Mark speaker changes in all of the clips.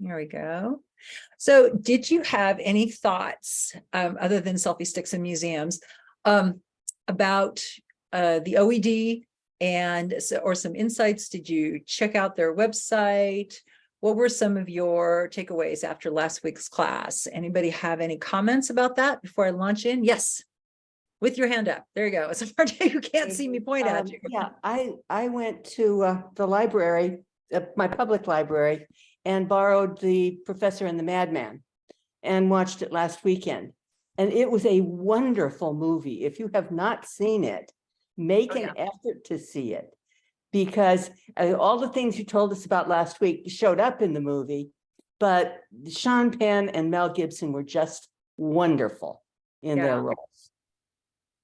Speaker 1: There we go. So did you have any thoughts, other than selfie sticks in museums, about the OED or some insights? Did you check out their website? What were some of your takeaways after last week's class? Anybody have any comments about that before I launch in? Yes, with your hand up. There you go. It's a part you can't see me point at you.
Speaker 2: Yeah, I went to the library, my public library, and borrowed The Professor and the Madman and watched it last weekend. And it was a wonderful movie. If you have not seen it, make an effort to see it, because all the things you told us about last week showed up in the movie, but Sean Penn and Mel Gibson were just wonderful in their roles.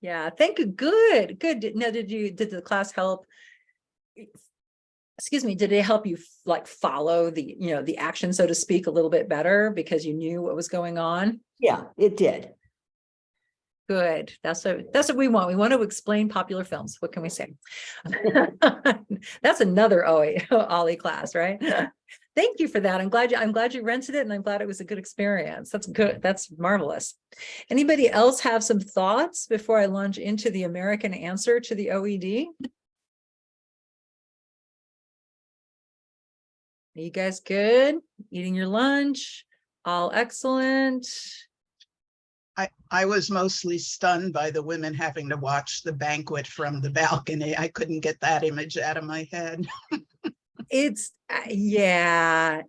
Speaker 1: Yeah, thank you. Good. Now, did the class help? Excuse me, did it help you like follow the, the action, so to speak, a little bit better because you knew what was going on?
Speaker 2: Yeah, it did.
Speaker 1: Good. That's what we want. We want to explain popular films. What can we say? That's another OLLI class, right? Thank you for that. I'm glad you rented it, and I'm glad it was a good experience. That's good. That's marvelous. Anybody else have some thoughts before I launch into the American answer to the OED? Are you guys good? Eating your lunch? All excellent.
Speaker 3: I was mostly stunned by the women having to watch the banquet from the balcony. I couldn't get that image out of my head.
Speaker 1: It's yeah.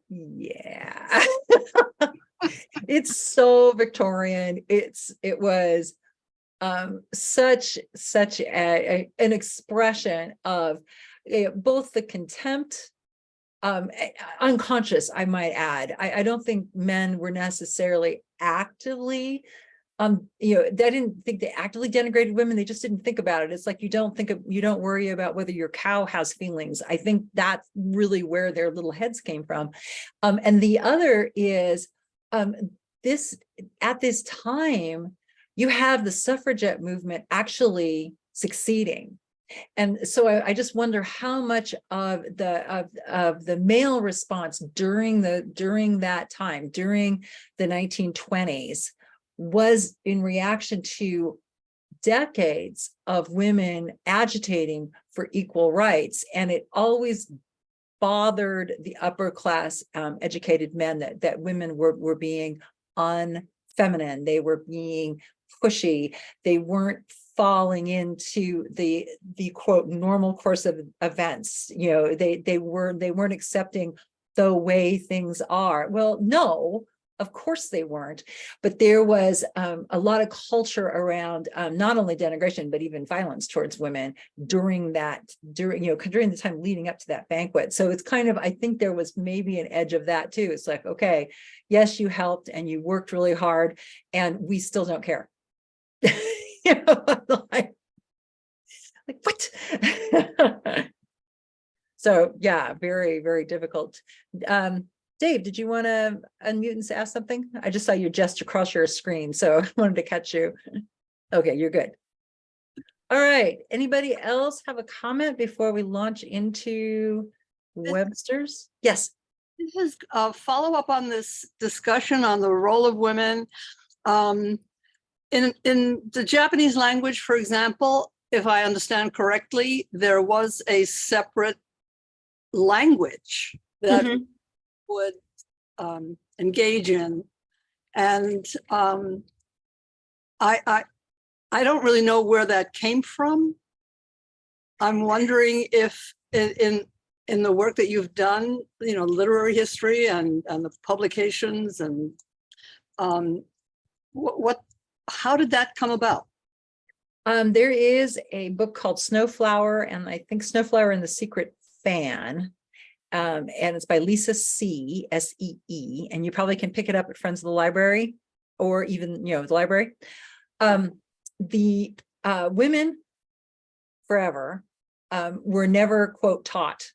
Speaker 1: It's so Victorian. It was such an expression of both the contempt, unconscious, I might add. I don't think men were necessarily actively they didn't think they actively denigrated women. They just didn't think about it. It's like you don't worry about whether your cow has feelings. I think that's really where their little heads came from. And the other is at this time, you have the suffragette movement actually succeeding. And so I just wonder how much of the male response during that time, during the 1920s, was in reaction to decades of women agitating for equal rights. And it always bothered the upper class educated men that women were being unfeminine. They were being pushy. They weren't falling into the quote normal course of events. They weren't accepting the way things are. Well, no, of course they weren't, but there was a lot of culture around not only denigration, but even violence towards women during the time leading up to that banquet. So it's kind of, I think there was maybe an edge of that too. It's like, okay, yes, you helped and you worked really hard and we still don't care. Like what? So yeah, very, very difficult. Dave, did you want to unmute and ask something? I just saw you gesture across your screen, so I wanted to catch you. Okay, you're good. All right. Anybody else have a comment before we launch into Webster's? Yes.
Speaker 4: This is a follow-up on this discussion on the role of women. In the Japanese language, for example, if I understand correctly, there was a separate language that would engage in, and I don't really know where that came from. I'm wondering if in the work that you've done, literary history and the publications, and how did that come about?
Speaker 1: There is a book called Snowflower, and I think Snowflower and the Secret Fan. And it's by Lisa C, S-E-E, and you probably can pick it up at Friends of the Library or even, the library. The women forever were never, quote, taught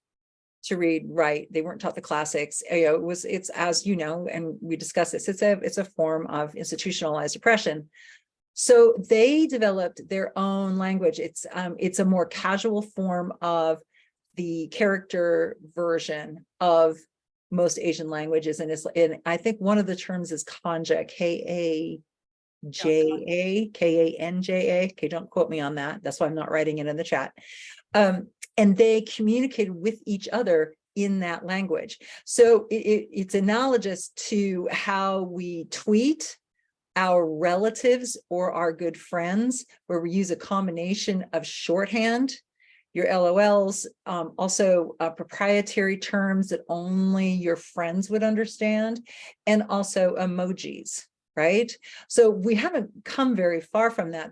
Speaker 1: to read, write. They weren't taught the classics. It's as you know, and we discussed this, it's a form of institutionalized oppression. So they developed their own language. It's a more casual form of the character version of most Asian languages. And I think one of the terms is Kanja, Kanja. Okay, don't quote me on that. That's why I'm not writing it in the chat. And they communicated with each other in that language. So it's analogous to how we tweet our relatives or our good friends, where we use a combination of shorthand, your LOLs, also proprietary terms that only your friends would understand, and also emojis, right? So we haven't come very far from that.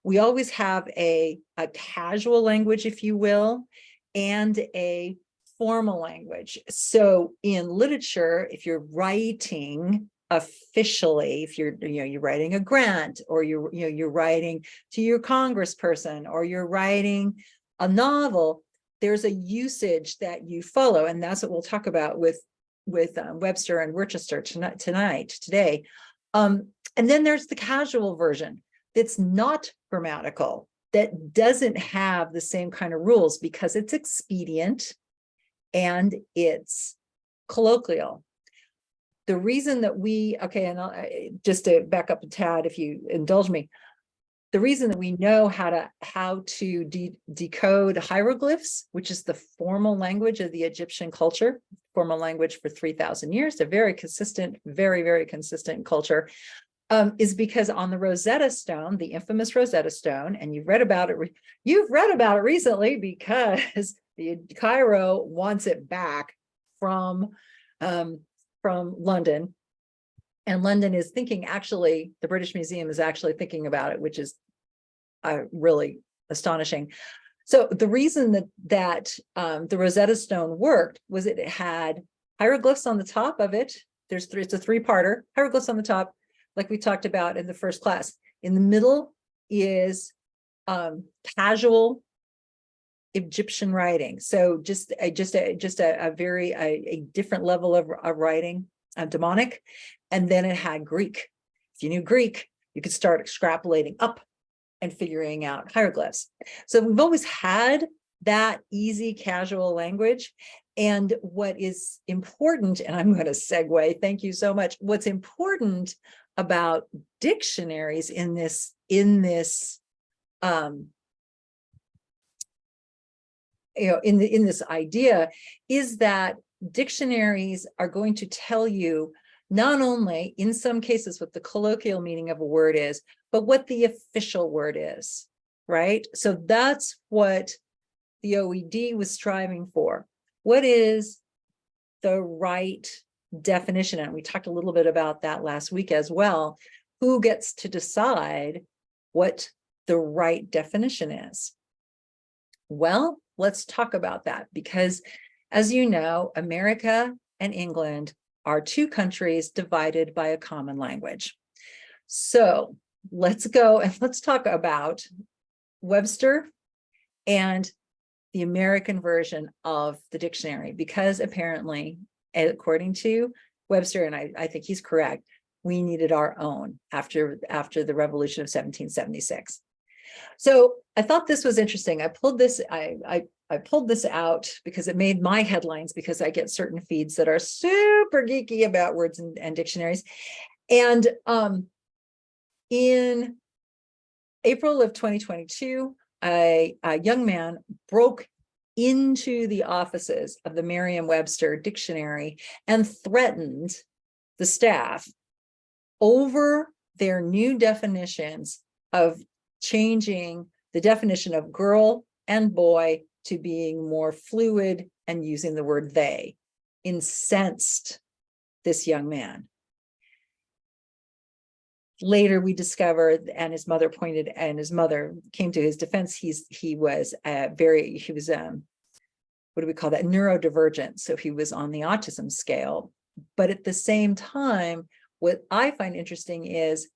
Speaker 1: We always have a casual language, if you will, and a formal language. So in literature, if you're writing officially, if you're writing a grant, or you're writing to your congressperson, or you're writing a novel, there's a usage that you follow, and that's what we'll talk about with Webster and Worcester today. And then there's the casual version that's not grammatical, that doesn't have the same kind of rules because it's expedient and it's colloquial. The reason that just to back up a tad, if you indulge me, the reason that we know how to decode hieroglyphs, which is the formal language of the Egyptian culture, formal language for 3,000 years, a very consistent, very, very consistent culture, is because on the Rosetta Stone, the infamous Rosetta Stone, and you've read about it recently because the Cairo wants it back from London. And London is thinking, actually, the British Museum is actually thinking about it, which is really astonishing. So the reason that the Rosetta Stone worked was it had hieroglyphs on the top of it. It's a three-parter, hieroglyphs on the top, like we talked about in the first class. In the middle is casual Egyptian writing. So just a different level of writing, demonic. And then it had Greek. If you knew Greek, you could start extrapolating up and figuring out hieroglyphs. So we've always had that easy, casual language. And what is important, and I'm going to segue, thank you so much. What's important about dictionaries in this idea is that dictionaries are going to tell you not only in some cases what the colloquial meaning of a word is, but what the official word is, right? So that's what the OED was striving for. What is the right definition? And we talked a little bit about that last week as well. Who gets to decide what the right definition is? Well, let's talk about that, because as you know, America and England are two countries divided by a common language. So let's go and let's talk about Webster and the American version of the dictionary, because apparently, according to Webster, and I think he's correct, we needed our own after the Revolution of 1776. So I thought this was interesting. I pulled this out because it made my headlines, because I get certain feeds that are super geeky about words and dictionaries. And in April of 2022, a young man broke into the offices of the Merriam-Webster dictionary and threatened the staff over their new definitions of changing the definition of girl and boy to being more fluid and using the word they. Incensed this young man. Later, we discovered, and his mother came to his defense. He was what do we call that? Neurodivergent. So he was on the autism scale. But at the same time, what I find interesting is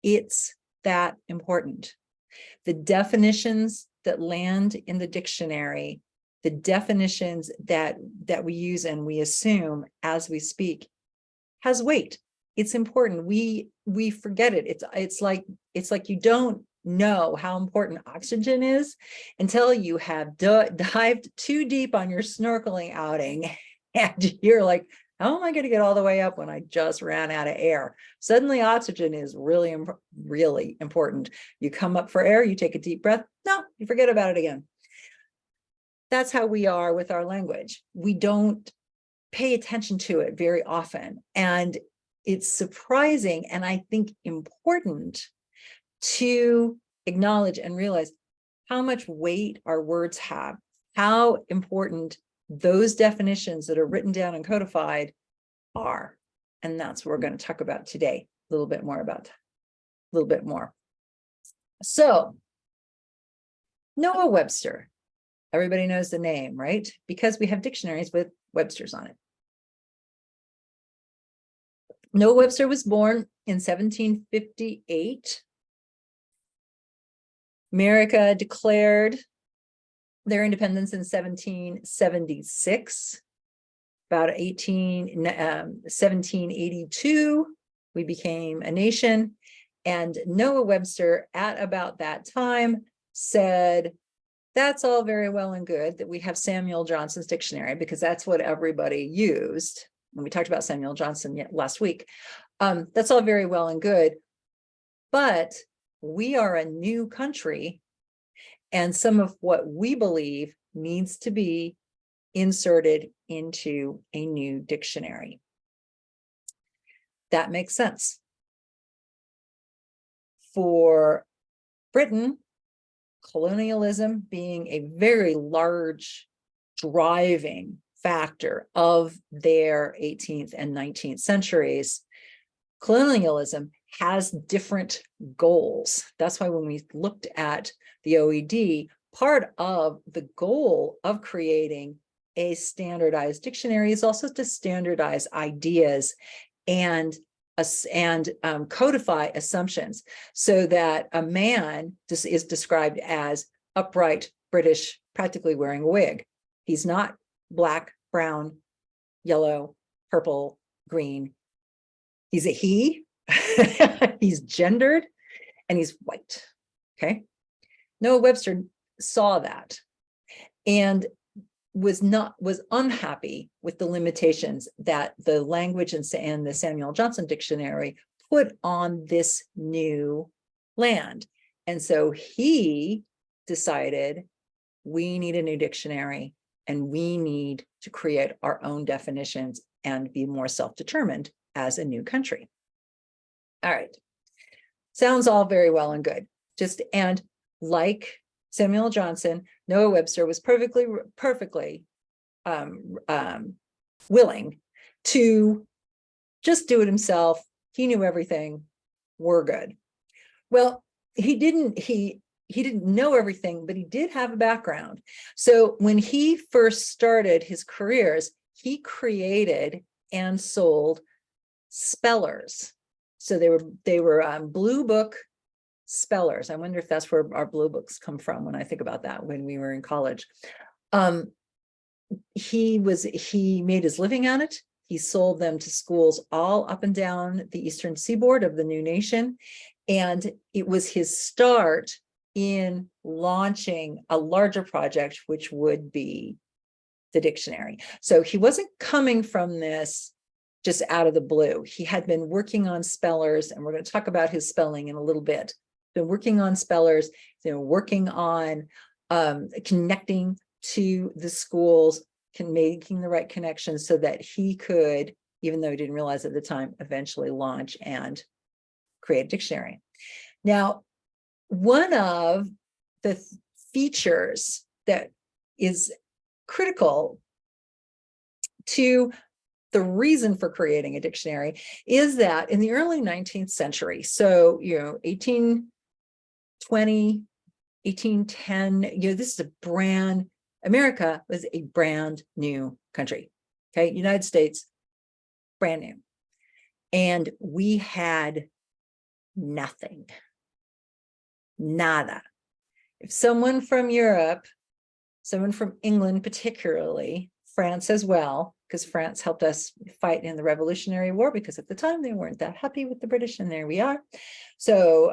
Speaker 1: it's that important. The definitions that land in the dictionary, the definitions that we use and we assume as we speak, has weight. It's important. We forget it. It's like you don't know how important oxygen is until you have dived too deep on your snorkeling outing And you're like, how am I going to get all the way up when I just ran out of air? Suddenly oxygen is really, really important. You come up for air, you take a deep breath. No, you forget about it again. That's how we are with our language. We don't pay attention to it very often. And it's surprising, and I think important, to acknowledge and realize how much weight our words have, how important those definitions that are written down and codified are. And that's what we're going to talk about today, a little bit more. So, Noah Webster. Everybody knows the name, right? Because we have dictionaries with Webster's on it. Noah Webster was born in 1758. America declared their independence in 1776. About 1782, we became a nation. And Noah Webster, at about that time, said, that's all very well and good that we have Samuel Johnson's dictionary, because that's what everybody used. And we talked about Samuel Johnson last week. That's all very well and good, but we are a new country, and some of what we believe needs to be inserted into a new dictionary. That makes sense. For Britain, colonialism being a very large driving factor of their 18th and 19th centuries, colonialism has different goals. That's why when we looked at the OED, part of the goal of creating a standardized dictionary is also to standardize ideas and codify assumptions, so that a man is described as upright, British, practically wearing a wig. He's not black, brown, yellow, purple, green. He's a he. He's gendered, and he's white. Okay. Noah Webster saw that and was unhappy with the limitations that the language and the Samuel Johnson dictionary put on this new land. And so he decided, we need a new dictionary, and we need to create our own definitions and be more self-determined as a new country. All right. Sounds all very well and good. And like Samuel Johnson, Noah Webster was perfectly willing to just do it himself. He knew everything. We're good. Well, he didn't know everything, but he did have a background. So when he first started his careers, he created and sold spellers. So they were blue book spellers. I wonder if that's where our blue books come from when I think about that when we were in college. He made his living on it. He sold them to schools all up and down the eastern seaboard of the new nation. And it was his start in launching a larger project, which would be the dictionary. So he wasn't coming from this just out of the blue. He had been working on spellers, and we're going to talk about his spelling in a little bit. Been working on spellers, working on connecting to the schools, making the right connections so that he could, even though he didn't realize at the time, eventually launch and create a dictionary. Now, one of the features that is critical to the reason for creating a dictionary is that in the early 19th century, so 1820, 1810, this is America was a brand new country. Okay, United States, brand new. And we had nothing. Nada. If someone from Europe, someone from England particularly, France as well, because France helped us fight in the Revolutionary War, because at the time they weren't that happy with the British, and there we are. So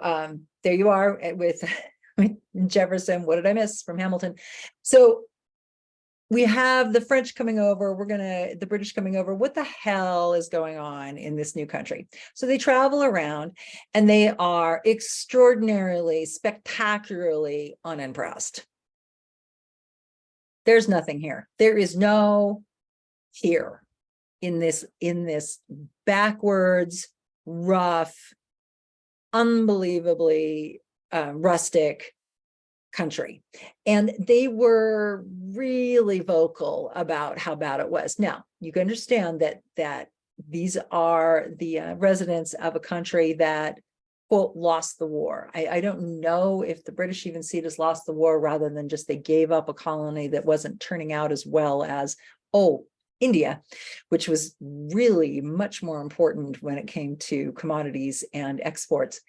Speaker 1: there you are with Jefferson. What did I miss from Hamilton? So we have the French coming over, the British coming over. What the hell is going on in this new country? So they travel around and they are extraordinarily, spectacularly unimpressed. There's nothing here. There is no here in this backwards, rough, unbelievably rustic country. And they were really vocal about how bad it was. Now, you can understand that these are the residents of a country that, quote, lost the war. I don't know if the British even see it as lost the war rather than just they gave up a colony that wasn't turning out as well as, India, which was really much more important when it came to commodities and exports.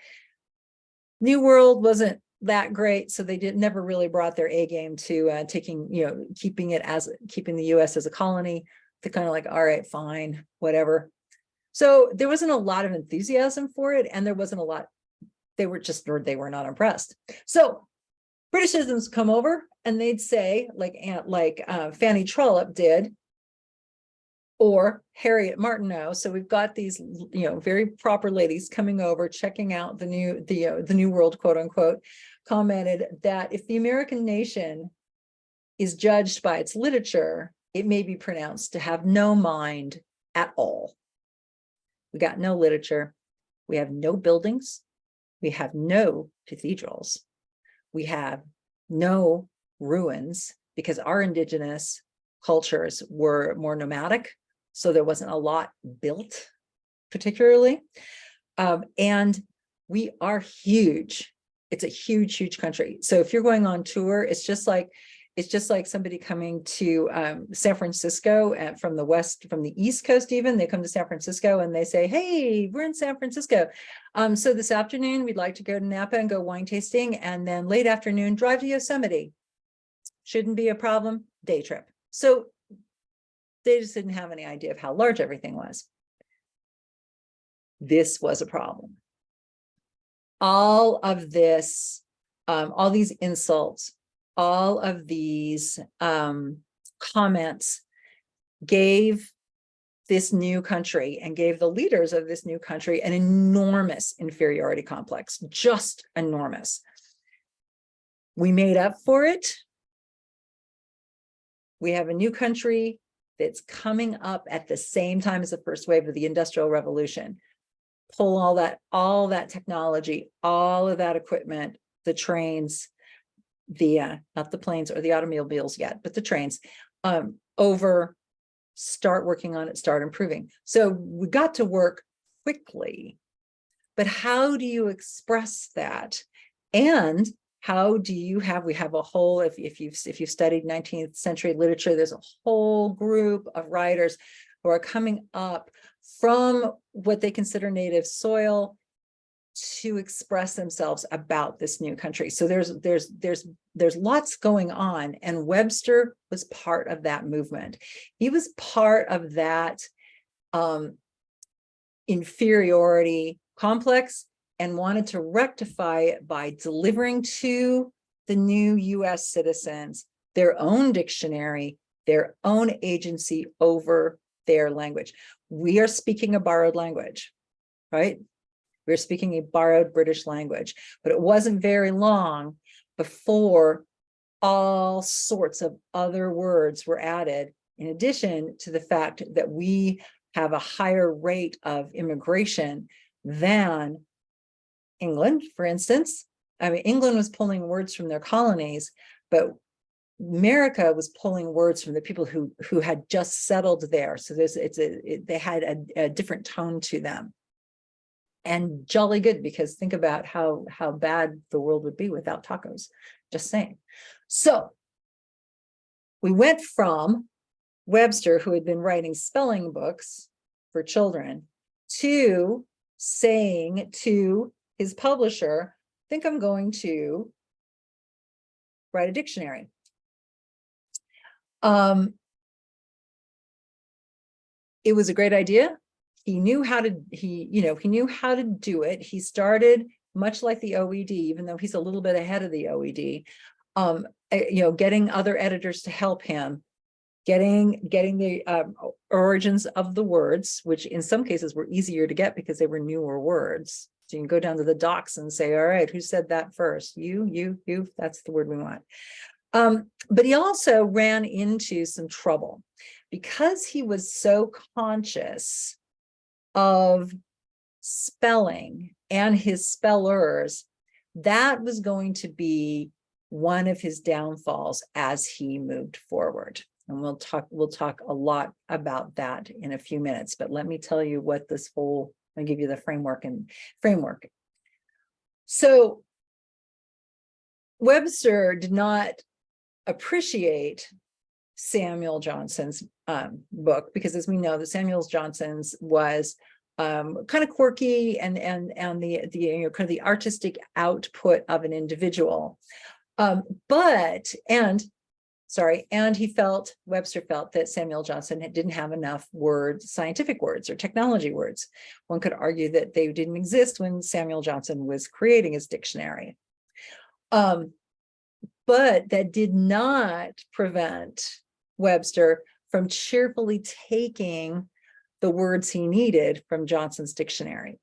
Speaker 1: New World wasn't that great, so they never really brought their A game to keeping the US as a colony. They're kind of like, all right, fine, whatever. So there wasn't a lot of enthusiasm for it, and there wasn't a lot. They were not impressed. So British citizens come over and they'd say, like Fanny Trollope did, or Harriet Martineau. So we've got these, very proper ladies coming over, checking out the new world, quote unquote, commented that if the American nation is judged by its literature, it may be pronounced to have no mind at all. We got no literature. We have no buildings. We have no cathedrals. We have no ruins because our indigenous cultures were more nomadic. So there wasn't a lot built particularly. And we are huge. It's a huge, huge country. So if you're going on tour, it's just like somebody coming to San Francisco from the East Coast even. They come to San Francisco and they say, hey, we're in San Francisco. So this afternoon, we'd like to go to Napa and go wine tasting. And then late afternoon, drive to Yosemite. Shouldn't be a problem. Day trip. So they just didn't have any idea of how large everything was. This was a problem. All of this, all these insults, all of these comments gave this new country and gave the leaders of this new country an enormous inferiority complex, just enormous. We made up for it. We have a new country that's coming up at the same time as the first wave of the Industrial Revolution. Pull all that technology, all of that equipment, the trains, not the planes or the automobiles yet, but the trains, over, start working on it, start improving. So we got to work quickly, but how do you express that? And how do you we have a whole, if you've studied 19th century literature, there's a whole group of writers who are coming up from what they consider native soil to express themselves about this new country. So there's lots going on, and Webster was part of that movement. He was part of that inferiority complex and wanted to rectify it by delivering to the new US citizens their own dictionary, their own agency over their language. We are speaking a borrowed language, right? We're speaking a borrowed British language, but it wasn't very long before all sorts of other words were added, in addition to the fact that we have a higher rate of immigration than England, for instance. I mean, England was pulling words from their colonies, but America was pulling words from the people who had just settled there. So they had a different tone to them. And jolly good, because think about how bad the world would be without tacos. Just saying. So we went from Webster, who had been writing spelling books for children, to saying to his publisher, I think I'm going to write a dictionary. It was a great idea. He knew how to, he knew how to do it. He started much like the OED, even though he's a little bit ahead of the OED, getting other editors to help him. getting the origins of the words, which in some cases were easier to get because they were newer words. So you can go down to the docs and say, all right, who said that first? You, that's the word we want. But he also ran into some trouble because he was so conscious of spelling and his spellers. That was going to be one of his downfalls as he moved forward. And we'll talk a lot about that in a few minutes, but let me tell you what this whole, I'll give you the framework. So Webster did not appreciate Samuel Johnson's book, because as we know, the Samuel Johnson's was kind of quirky and the you know, kind of the artistic output of an individual. Webster felt that Samuel Johnson didn't have enough words, scientific words or technology words. One could argue that they didn't exist when Samuel Johnson was creating his dictionary. But that did not prevent Webster from cheerfully taking the words he needed from Johnson's dictionary.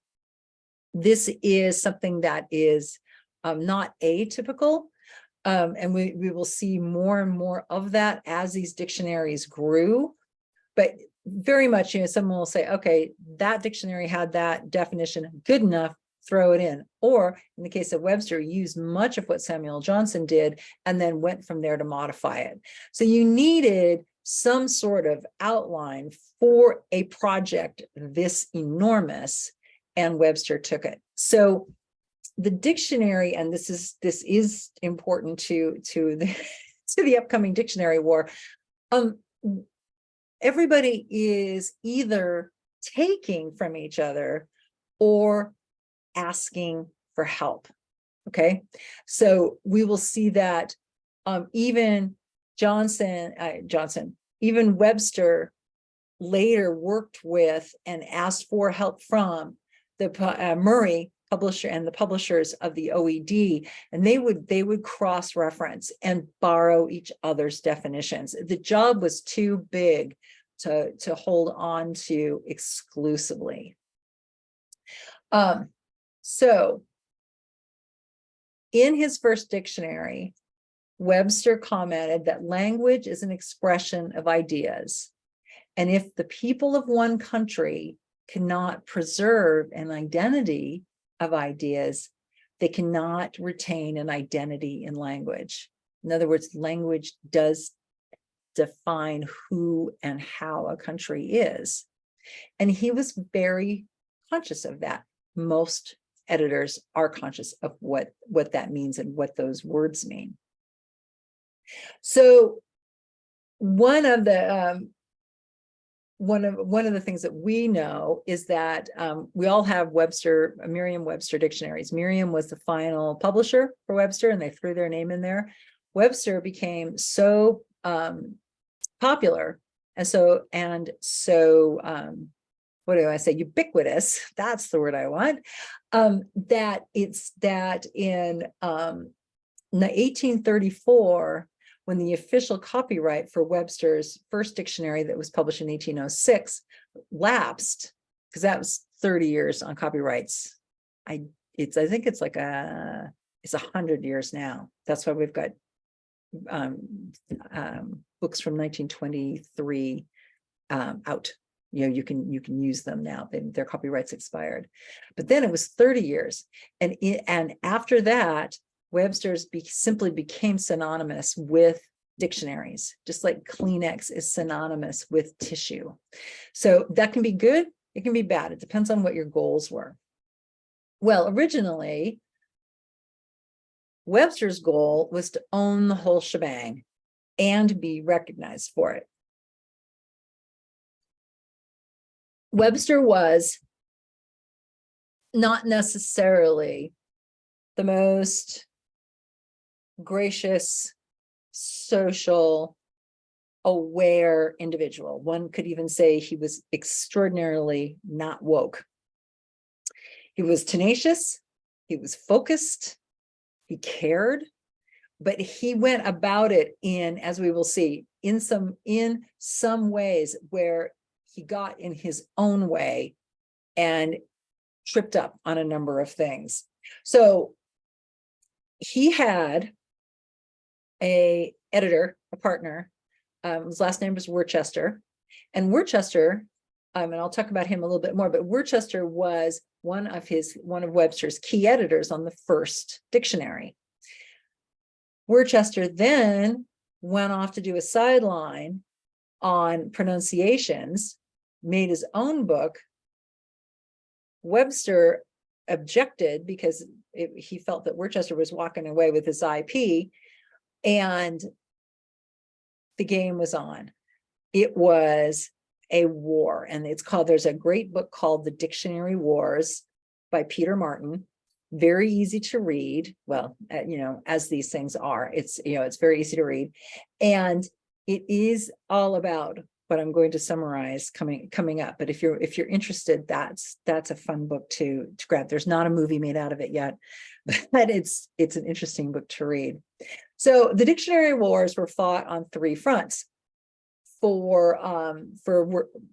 Speaker 1: This is something that is not atypical. And we will see more and more of that as these dictionaries grew. But very much, you know, someone will say, okay, that dictionary had that definition, good enough, throw it in. Or in the case of Webster, used much of what Samuel Johnson did and then went from there to modify it. So you needed some sort of outline for a project this enormous, and Webster took it. So the dictionary, and this is important to the upcoming dictionary war. Everybody is either taking from each other or asking for help. Okay, so we will see that even even Webster later worked with and asked for help from the Murray publisher and the publishers of the OED, and they would cross-reference and borrow each other's definitions. The job was too big to hold on to exclusively. So in his first dictionary, Webster commented that language is an expression of ideas, and if the people of one country cannot preserve an identity of ideas, they cannot retain an identity in language. In other words, language does define who and how a country is. And he was very conscious of that. Most editors are conscious of what that means and what those words mean. So one of the things that we know is that we all have Merriam-Webster dictionaries. Merriam was the final publisher for Webster, and they threw their name in there. Webster became so popular and so what do I say, ubiquitous, that's the word I want, that in 1834, when the official copyright for Webster's first dictionary that was published in 1806 lapsed, because that was 30 years on copyrights. I think it's like it's 100 years now. That's why we've got books from 1923 out. You know, you can use them now. Their copyrights expired, but then it was 30 years, and after that, Webster's simply became synonymous with dictionaries, just like Kleenex is synonymous with tissue. So that can be good, it can be bad. It depends on what your goals were. Well, originally, Webster's goal was to own the whole shebang and be recognized for it. Webster was not necessarily the most gracious, social, aware individual. One could even say he was extraordinarily not woke. He was tenacious, he was focused, he cared, but he went about it in, as we will see, in some ways where he got in his own way and tripped up on a number of things. So he had a editor, a partner, his last name was Worcester, and Worcester, and I'll talk about him a little bit more, but Worcester was one of Webster's key editors on the first dictionary. Worcester then went off to do a sideline on pronunciations, made his own book. Webster objected because he felt that Worcester was walking away with his IP, and the game was on. It was a war, and there's a great book called The Dictionary Wars by Peter Martin. Very easy to read. Well, as these things are, it's very easy to read. And it is all about what I'm going to summarize coming up. But if you're interested, that's a fun book to grab. There's not a movie made out of it yet, but it's an interesting book to read. So the dictionary wars were fought on three fronts. For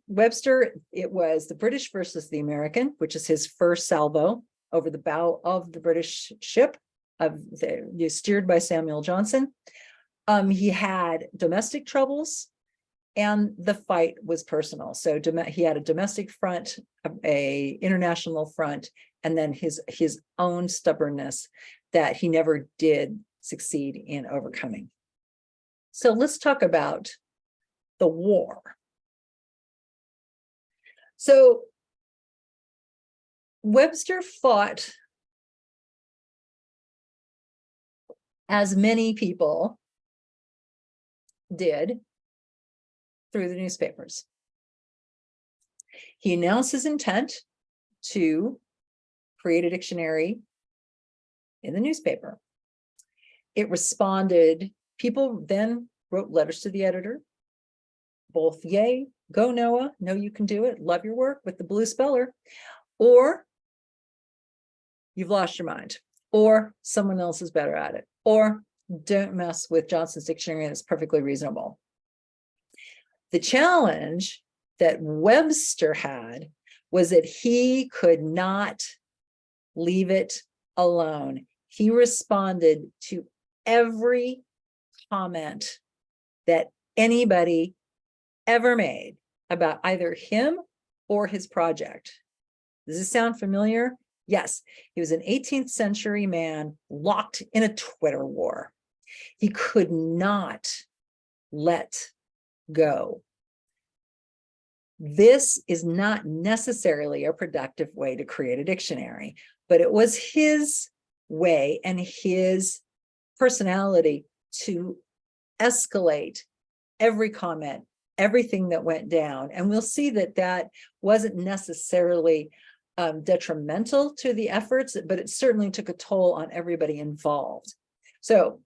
Speaker 1: Webster, it was the British versus the American, which is his first salvo over the bow of the British ship steered by Samuel Johnson. He had domestic troubles, and the fight was personal. So he had a domestic front, a international front, and then his own stubbornness that he never did succeed in overcoming. So let's talk about the war. So Webster fought, as many people did, through the newspapers. He announced his intent to create a dictionary in the newspaper. It responded, people then wrote letters to the editor, both yay, go Noah, no you can do it, love your work with the blue speller, or you've lost your mind, or someone else is better at it, or don't mess with Johnson's dictionary and it's perfectly reasonable. The challenge that Webster had was that he could not leave it alone. He responded to every comment that anybody ever made about either him or his project. Does this sound familiar? Yes, he was an 18th century man locked in a Twitter war. He could not let go. This is not necessarily a productive way to create a dictionary, but it was his way and his personality to escalate every comment, everything that went down. And we'll see that that wasn't necessarily detrimental to the efforts, but it certainly took a toll on everybody involved. So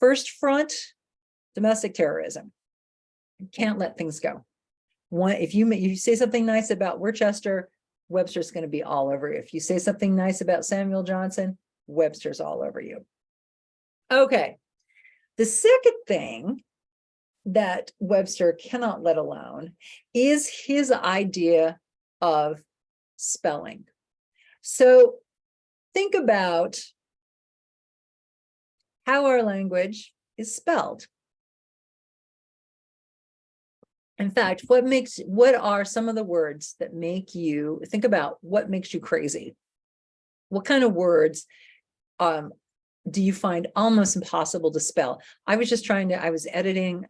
Speaker 1: first front, domestic terrorism. You can't let things go. If you say something nice about Worcester, Webster's going to be all over you. If you say something nice about Samuel Johnson, Webster's all over you. Okay. The second thing that Webster cannot let alone is his idea of spelling. So think about how our language is spelled. In fact, what are some of the words that make you think about what makes you crazy? What kind of words do you find almost impossible to spell? I was editing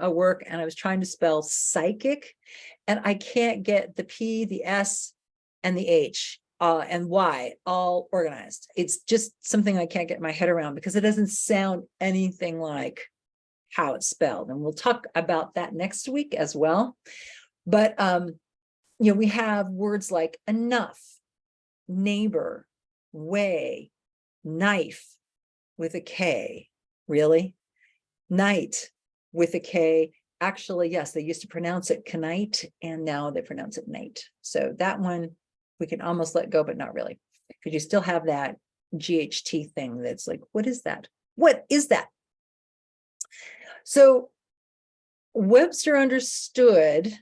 Speaker 1: a work and I was trying to spell psychic, and I can't get the P, the S, and the H and Y all organized. It's just something I can't get my head around because it doesn't sound anything like how it's spelled. And we'll talk about that next week as well. But, we have words like enough, neighbor, way, knife with a K, really? Night with a K. Actually, yes, they used to pronounce it knight and now they pronounce it night. So that one we can almost let go, but not really, because you still have that GHT thing that's like, what is that? What is that? So Webster understood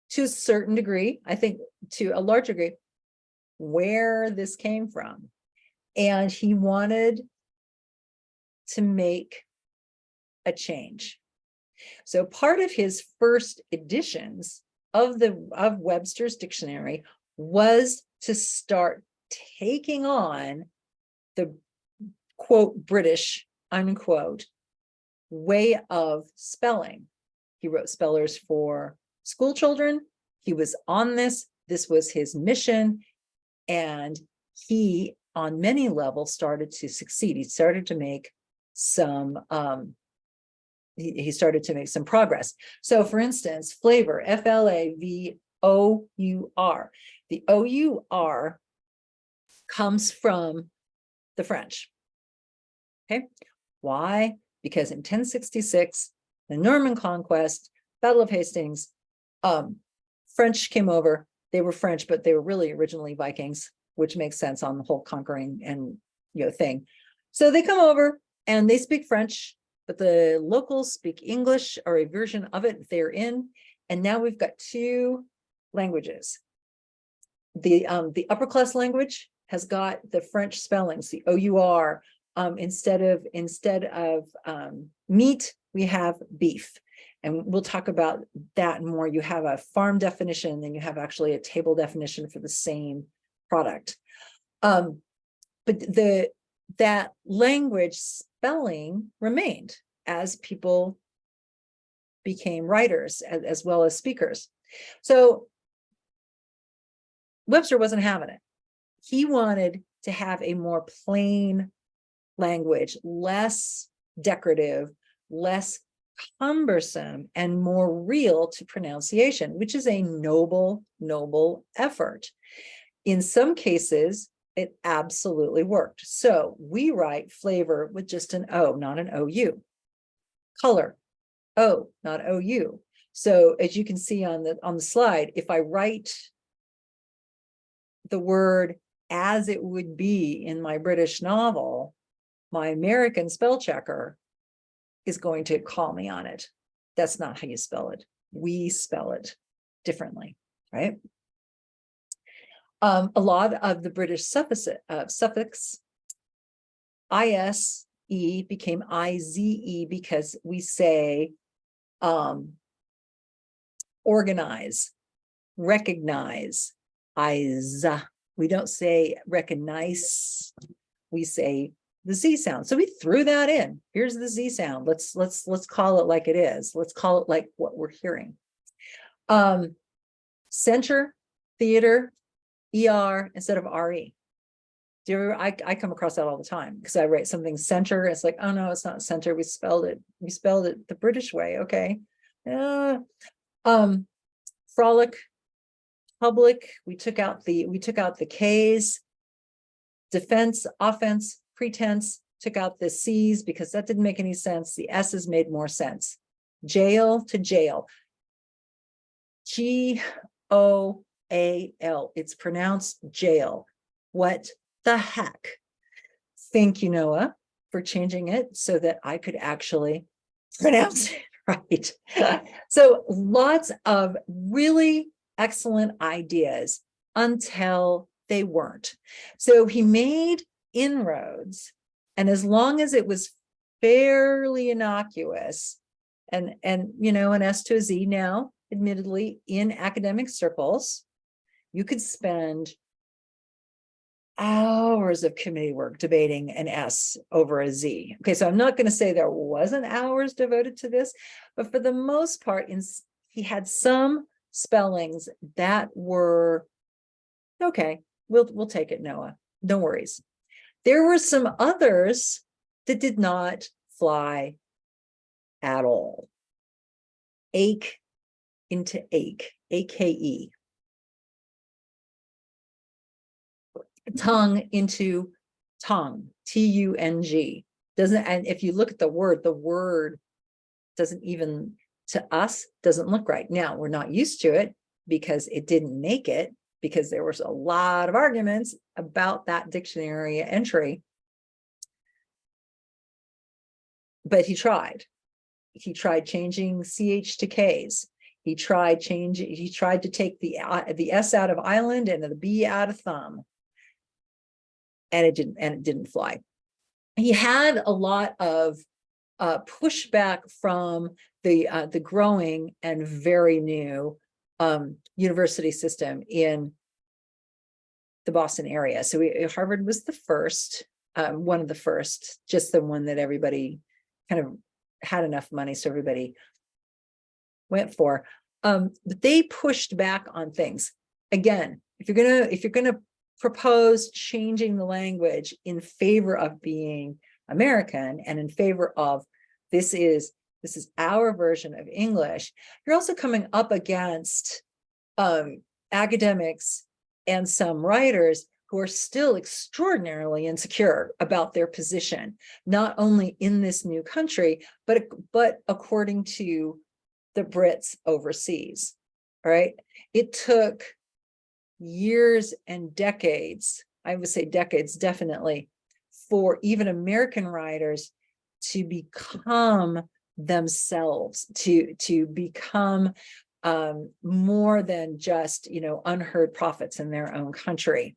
Speaker 1: to a certain degree, I think to a large degree, where this came from. And he wanted to make a change. So part of his first editions of Webster's dictionary was to start taking on the quote British unquote way of spelling. He wrote spellers for school children. He was on this. This was his mission. And he, on many levels, started to succeed. He started to make some he started to make some progress. So for instance, flavor, F-L-A-V-O-U-R. The O-U-R comes from the French. Okay, why? Because in 1066, the Norman conquest, Battle of Hastings, French came over. They were French, but they were really originally Vikings, which makes sense on the whole conquering and thing. So they come over and they speak French, but the locals speak English or a version of it they're in. And now we've got two languages. The upper class language has got the French spellings, the O-U-R. Instead of meat, we have beef. And we'll talk about that more. You have a farm definition, then you have actually a table definition for the same product. But that language spelling remained as people became writers as well as speakers. So Webster wasn't having it. He wanted to have a more plain language, less decorative, less cumbersome, and more real to pronunciation, which is a noble effort. In some cases, it absolutely worked. So we write flavor with just an O, not an OU. Color, O, not OU. So as you can see on the slide, if I write the word as it would be in my British novel, my American spell checker is going to call me on it. That's not how you spell it. We spell it differently, right? A lot of the British suffix ISE became IZE because we say organize, recognize, we don't say recognize, we say the Z sound. So we threw that in. Here's the Z sound. Let's call it like it is. Let's call it like what we're hearing. Center, theater, ER instead of RE. Do you ever, I come across that all the time because I write something center. It's like, oh no, it's not center. We spelled it the British way. Okay. Frolic, public, we took out the K's. Defense, offense, pretense, took out the C's because that didn't make any sense. The S's made more sense. Jail to jail. G-O-A-L. It's pronounced jail. What the heck? Thank you, Noah, for changing it so that I could actually pronounce it right. So lots of really excellent ideas until they weren't. So he made inroads, and as long as it was fairly innocuous, and an S to a Z now, admittedly, in academic circles, you could spend hours of committee work debating an S over a Z. Okay, so I'm not going to say there wasn't hours devoted to this, but for the most part, he had some spellings that were okay. We'll take it, Noah. No worries. There were some others that did not fly at all. Ache into ache, A-K-E. Tongue into tongue, T-U-N-G. And if you look at the word doesn't even, to us, doesn't look right. Now, we're not used to it because it didn't make it, because there was a lot of arguments about that dictionary entry. but he tried. He tried changing CH to Ks. He tried to take the S out of island and the B out of thumb. And it didn't fly. He had a lot of pushback from the growing and very new university system in the Boston area. So Harvard was the first, one of the first, just the one that everybody kind of had enough money, so everybody went for. But they pushed back on things. Again, if you're gonna propose changing the language in favor of being American and in favor of this is our version of English, you're also coming up against academics and some writers who are still extraordinarily insecure about their position, not only in this new country, but according to the Brits overseas. All right. It took years and decades, I would say decades, definitely, for even American writers to become themselves, to become more than just, unheard prophets in their own country.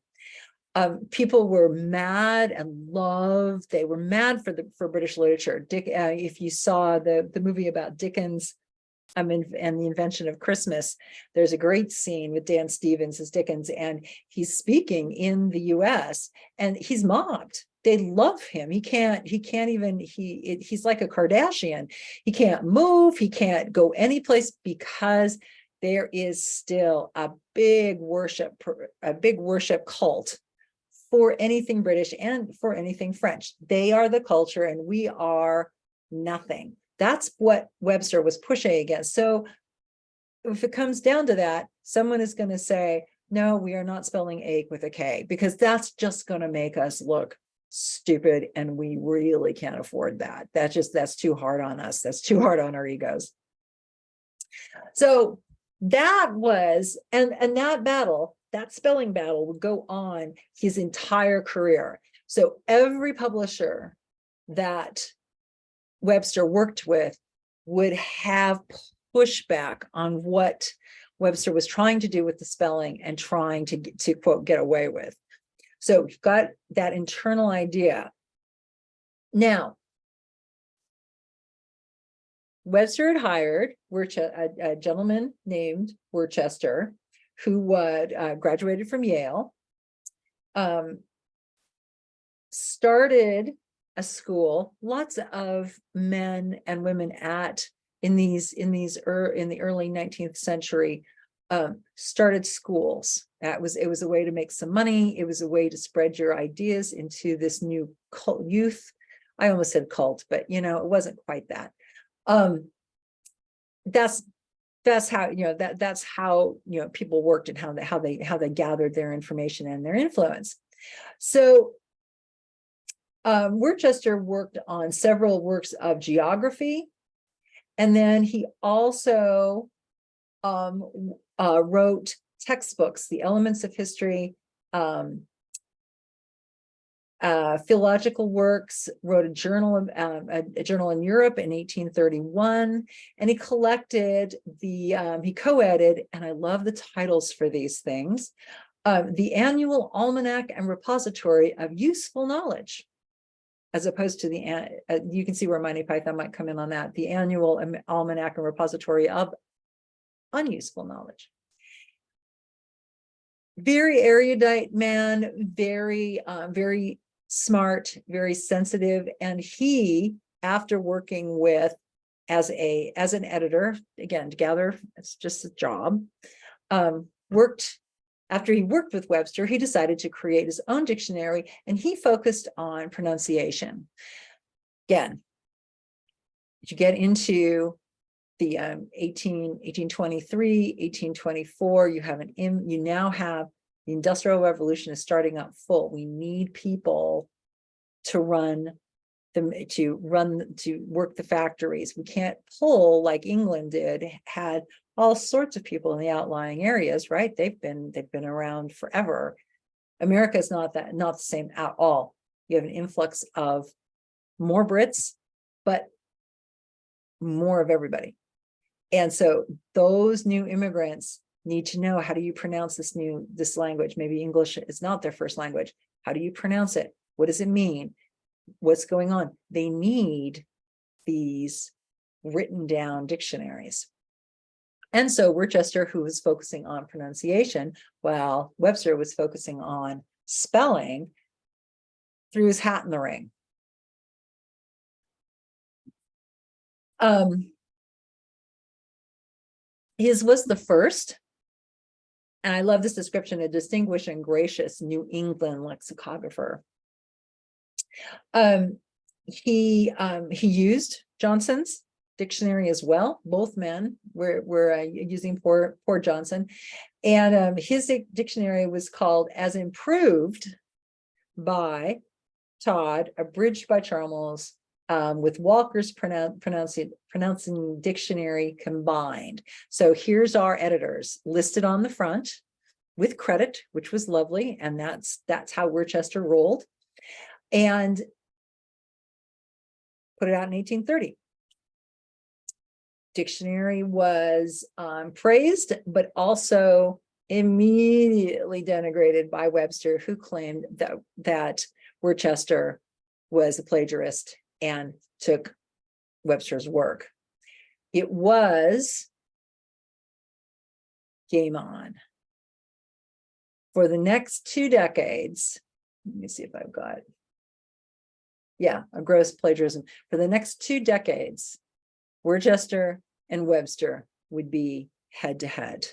Speaker 1: People were mad and loved. They were mad for British literature. If you saw the movie about Dickens and the invention of Christmas, there's a great scene with Dan Stevens as Dickens, and he's speaking in the US and he's mobbed. They love him. He's like a Kardashian. He can't move. He can't go any place because there is still a big worship cult for anything British and for anything French. They are the culture and we are nothing. That's what Webster was pushing against. So if it comes down to that, someone is going to say, no, we are not spelling ache with a K, because that's just going to make us look stupid. And we really can't afford that. That's too hard on us. That's too hard on our egos. So that was, and that battle, that spelling battle would go on his entire career. So every publisher that Webster worked with would have pushback on what Webster was trying to do with the spelling and trying to quote, get away with. So you've got that internal idea. Now, Webster had hired a gentleman named Worcester, who graduated from Yale, started a school. Lots of men and women in the early 19th century started schools. It was a way to make some money. It was a way to spread your ideas into this new youth. I almost said cult, but it wasn't quite that. That's how that's how people worked and how they gathered their information and their influence. So Worcester worked on several works of geography, and then he also wrote textbooks, The Elements of History, theological works, wrote a journal in Europe in 1831, and he collected he co-edited, and I love the titles for these things, the Annual Almanac and Repository of Useful Knowledge, as opposed to you can see where Monty Python might come in on that, the Annual Almanac and Repository of Unuseful Knowledge. Very erudite man, very smart, very sensitive, and he, after working with as an editor, again, together, it's just a job, after he worked with Webster, he decided to create his own dictionary, and he focused on pronunciation. Again, if you get into the 1823, 1824, you now have the Industrial Revolution is starting up full. We need people to work the factories. We can't pull like England had all sorts of people in the outlying areas, right? They've been around forever. America is not the same at all. You have an influx of more Brits, but more of everybody. And so those new immigrants need to know, how do you pronounce this language? Maybe English is not their first language. How do you pronounce it? What does it mean? What's going on? They need these written down dictionaries. And so Worcester, who was focusing on pronunciation, while Webster was focusing on spelling, threw his hat in the ring. His was the first, and I love this description, a distinguished and gracious New England lexicographer. He used Johnson's dictionary as well. Both men were using poor Johnson, and his dictionary was called As Improved by Todd, abridged by Chalmers, with Walker's pronouncing dictionary combined. So here's our editors listed on the front with credit, which was lovely, and that's how Worcester rolled, and put it out in 1830. Dictionary was praised, but also immediately denigrated by Webster, who claimed that Worcester was a plagiarist and took Webster's work. It was game on. For the next 2 decades, let me see if I've got, yeah, a gross plagiarism. For the next 2 decades, Worcester and Webster would be head to head.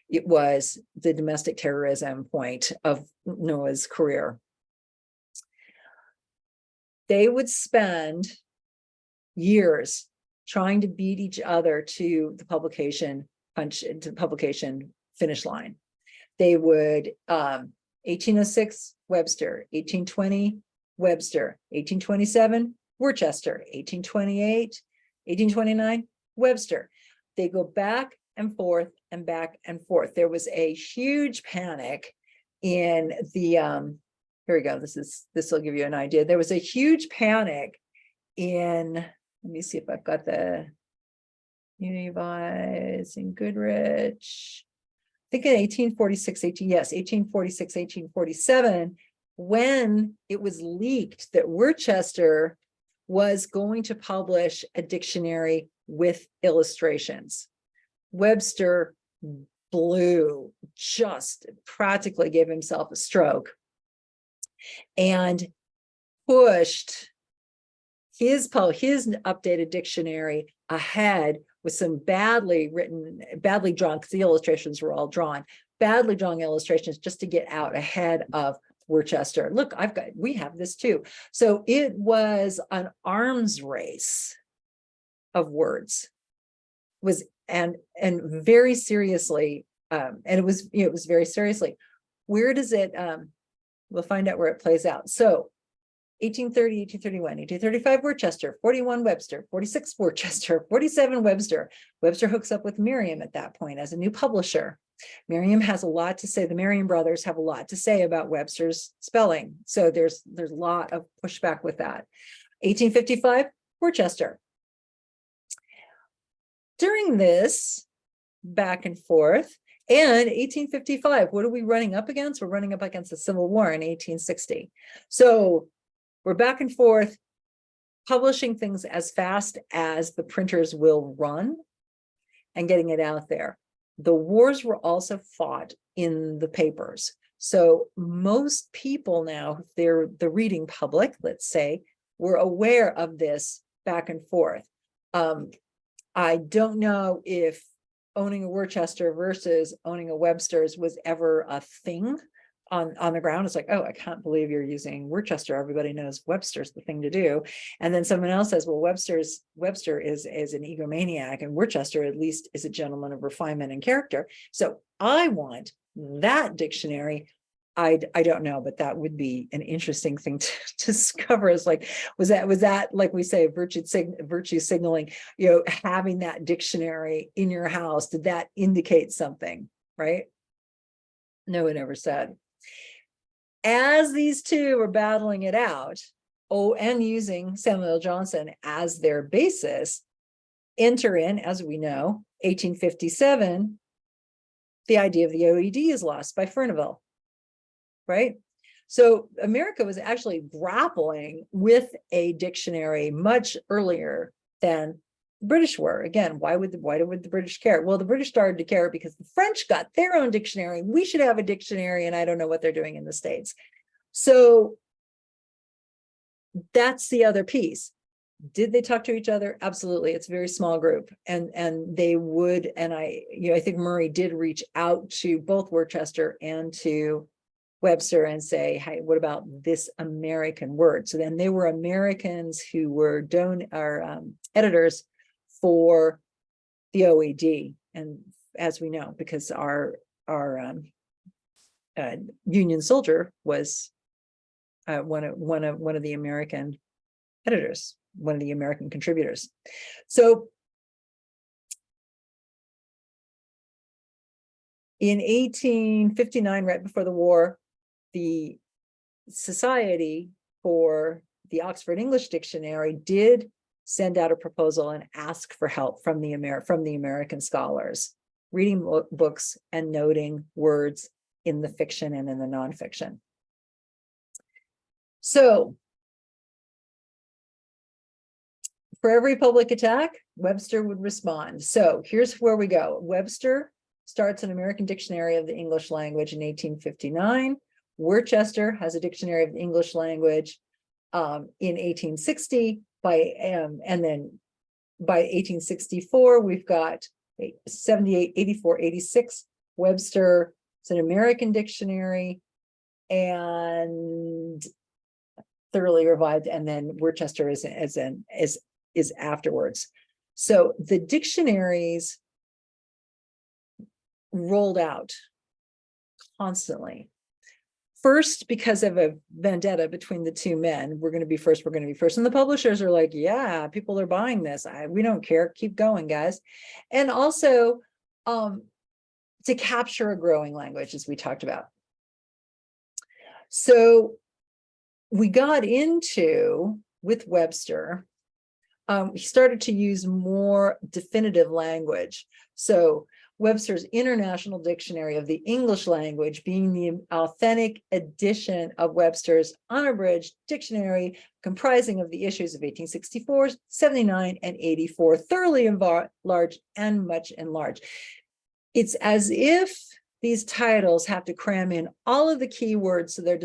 Speaker 1: It was the domestic terrorism point of Noah's career. They would spend years trying to beat each other to the publication finish line. They would 1806 Webster, 1820 Webster, 1827 Worcester, 1828, 1829 Webster. They go back and forth and back and forth. There was a huge panic in the here we go. This will give you an idea. There was a huge panic in, let me see if I've got the Univice and Goodrich. I think in 1846, 1847, when it was leaked that Worcester was going to publish a dictionary with illustrations. Webster blew, just practically gave himself a stroke, and pushed his updated dictionary ahead with some badly drawn, because the illustrations were all drawn, badly drawn illustrations, just to get out ahead of Worcester. Look, we have this too. So it was an arms race of words, and very seriously, and it was very seriously. Where does it? We'll find out where it plays out. So 1830, 1831, 1835 Worcester, 41 Webster, 46 Worcester, 47 Webster. Webster hooks up with Merriam at that point as a new publisher. Merriam has a lot to say. The Merriam brothers have a lot to say about Webster's spelling. So there's a lot of pushback with that. 1855 Worcester. During this back and forth, and 1855, what are we running up against? We're running up against the Civil War in 1860. So we're back and forth, publishing things as fast as the printers will run and getting it out there. The wars were also fought in the papers. So most people now, they're the reading public, let's say, were aware of this back and forth. I don't know if owning a Worcester versus owning a Webster's was ever a thing on the ground. It's like, oh, I can't believe you're using Worcester. Everybody knows Webster's the thing to do. And then someone else says, well, Webster is an egomaniac, and Worcester at least is a gentleman of refinement and character. So I want that dictionary. I don't know, but that would be an interesting thing to discover. Is like, was that like we say, virtue signaling, having that dictionary in your house, did that indicate something, right? No one ever said. As these two were battling it out, and using Samuel Johnson as their basis, Enter in, as we know, 1857, the idea of the OED is lost by Furnivall, right? So America was actually grappling with a dictionary much earlier than the British were. Again, why would the British care? Well, the British started to care because the French got their own dictionary. We should have a dictionary, and I don't know what they're doing in the States. So that's the other piece. Did they talk to each other? Absolutely. It's a very small group, and they would, and I think Murray did reach out to both Worcester and to Webster and say, hey, what about this American word? So then they were Americans who were editors for the OED, and as we know, because our Union soldier was one of the American editors, one of the American contributors. So in 1859, right before the war, the Society for the Oxford English Dictionary did send out a proposal and ask for help from the American scholars, reading books and noting words in the fiction and in the nonfiction. So for every public attack, Webster would respond. So here's where we go. Webster starts an American Dictionary of the English Language in 1859. Worcester has a Dictionary of the English Language in 1860. And then by 1864, we've got 78, 84, 86. Webster is an American dictionary and thoroughly revived, and then Worcester is afterwards. So the dictionaries rolled out constantly. First, because of a vendetta between the two men, we're going to be first, we're going to be first. And the publishers are like, yeah, people are buying this. We don't care. Keep going, guys. And also to capture a growing language, as we talked about. So we got into, with Webster, he started to use more definitive language. So Webster's International Dictionary of the English Language being the authentic edition of Webster's unabridged dictionary, comprising of the issues of 1864, 79, and 84, thoroughly enlarged and much enlarged. It's as if these titles have to cram in all of the keywords so they're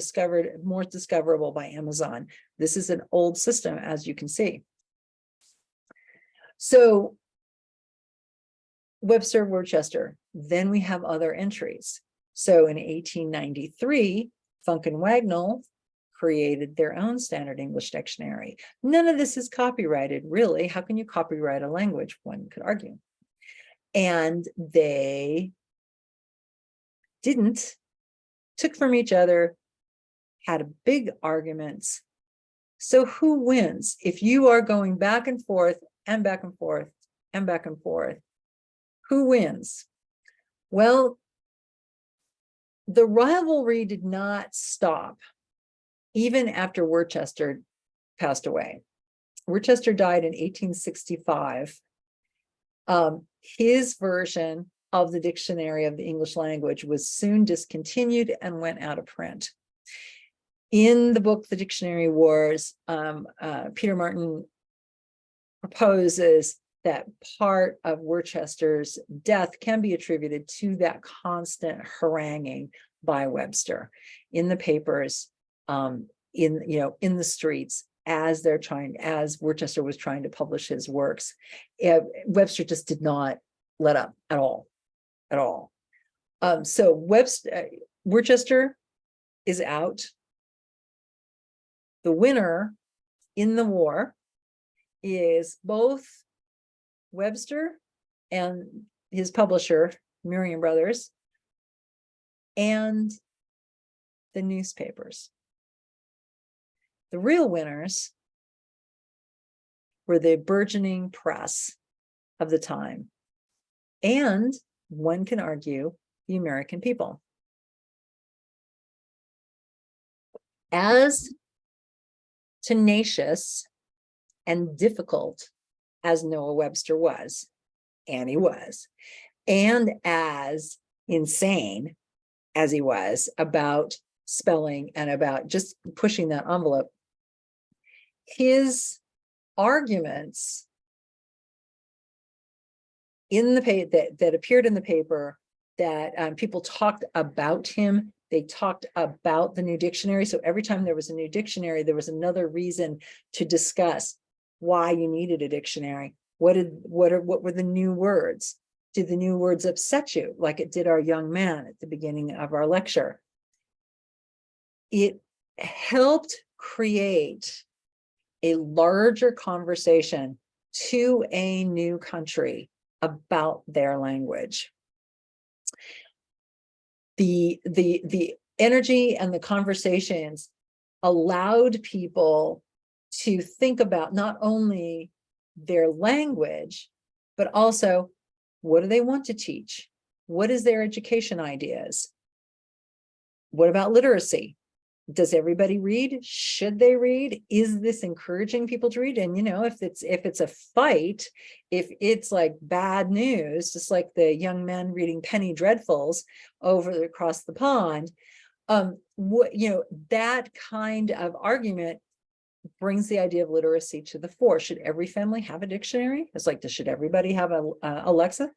Speaker 1: more discoverable by Amazon. This is an old system, as you can see. So Webster, Worcester. Then we have other entries. So in 1893, Funk and Wagnall created their own standard English dictionary. None of this is copyrighted, really. How can you copyright a language? One could argue. And they didn't, took from each other, had big arguments. So who wins? If you are going back and forth and back and forth and back and forth, who wins? Well, the rivalry did not stop even after Worcester passed away. Worcester died in 1865. His version of the Dictionary of the English Language was soon discontinued and went out of print. In the book, The Dictionary Wars, Peter Martin proposes that part of Worcester's death can be attributed to that constant haranguing by Webster in the papers, in the streets, as Worcester was trying to publish his works. Webster just did not let up at all. So Worcester is out. The winner in the war is both Webster and his publisher, Merriam Brothers, and the newspapers. The real winners were the burgeoning press of the time, and one can argue the American people. As tenacious and difficult as Noah Webster was, and he was, and as insane as he was about spelling and about just pushing that envelope, his arguments in the paper that appeared in the paper, that people talked about him. They talked about the new dictionary. So every time there was a new dictionary, there was another reason to discuss why you needed a dictionary. What were the new words? Did the new words upset you, like it did our young man at the beginning of our lecture? It helped create a larger conversation to a new country about their language. The energy and the conversations allowed people to think about not only their language, but also, what do they want to teach? What is their education ideas? What about literacy? Does everybody read? Should they read? Is this encouraging people to read? And, you know, if it's a fight, if it's like bad news, just like the young men reading Penny Dreadfuls across the pond, that kind of argument brings the idea of literacy to the fore. Should every family have a dictionary? It's like, should everybody have a Alexa?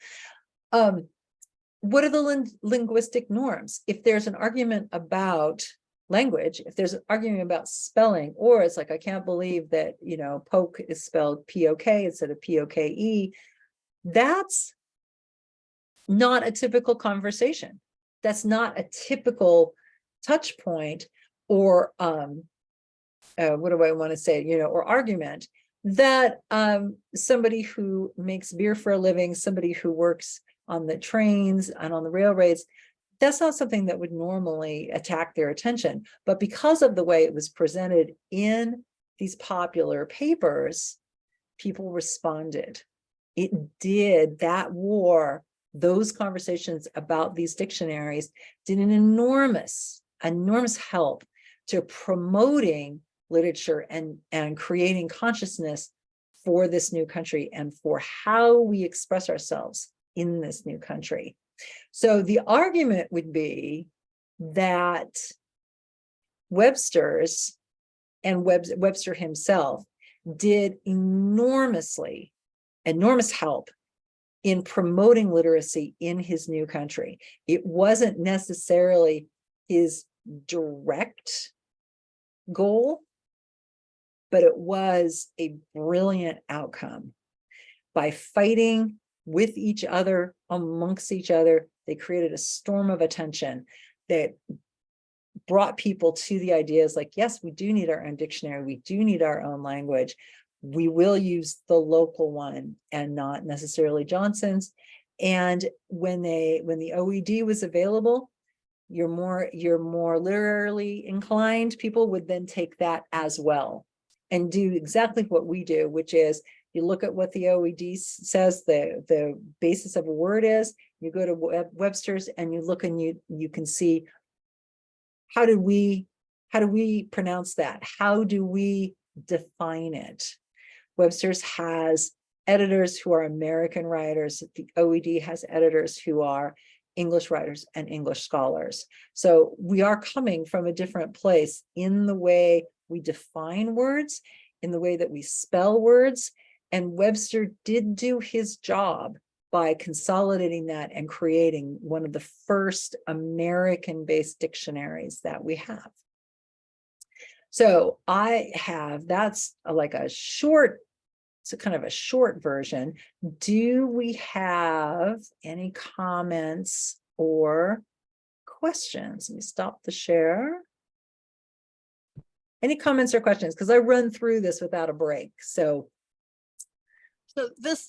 Speaker 1: What are the linguistic norms? If there's an argument about language, if there's an argument about spelling, or it's like, I can't believe that, you know, poke is spelled P-O-K instead of P-O-K-E, that's not a typical conversation. That's not a typical touch point, or what do I want to say, you know, or argument that somebody who makes beer for a living, somebody who works on the trains and on the railroads, that's not something that would normally attack their attention. But because of the way it was presented in these popular papers, people responded. It did. That war, those conversations about these dictionaries did an enormous help to promoting literature and creating consciousness for this new country and for how we express ourselves in this new country. So the argument would be that Webster himself did enormous help in promoting literacy in his new country. It wasn't necessarily his direct goal, but it was a brilliant outcome. By fighting with each other, amongst each other, they created a storm of attention that brought people to the ideas like, yes, we do need our own dictionary. We do need our own language. We will use the local one and not necessarily Johnson's. And when the OED was available, you're more literally inclined people would then take that as well and do exactly what we do, which is you look at what the OED says the basis of a word is, you go to Webster's and you look and you can see, how do we pronounce that? How do we define it? Webster's has editors who are American writers. The OED has editors who are English writers and English scholars. So we are coming from a different place in the way we define words, in the way that we spell words. And Webster did do his job by consolidating that and creating one of the first American-based dictionaries that we have. So that's like a short, it's a kind of a short version. Do we have any comments or questions? Let me stop the share. Any comments or questions? Because I run through this without a break. So
Speaker 4: this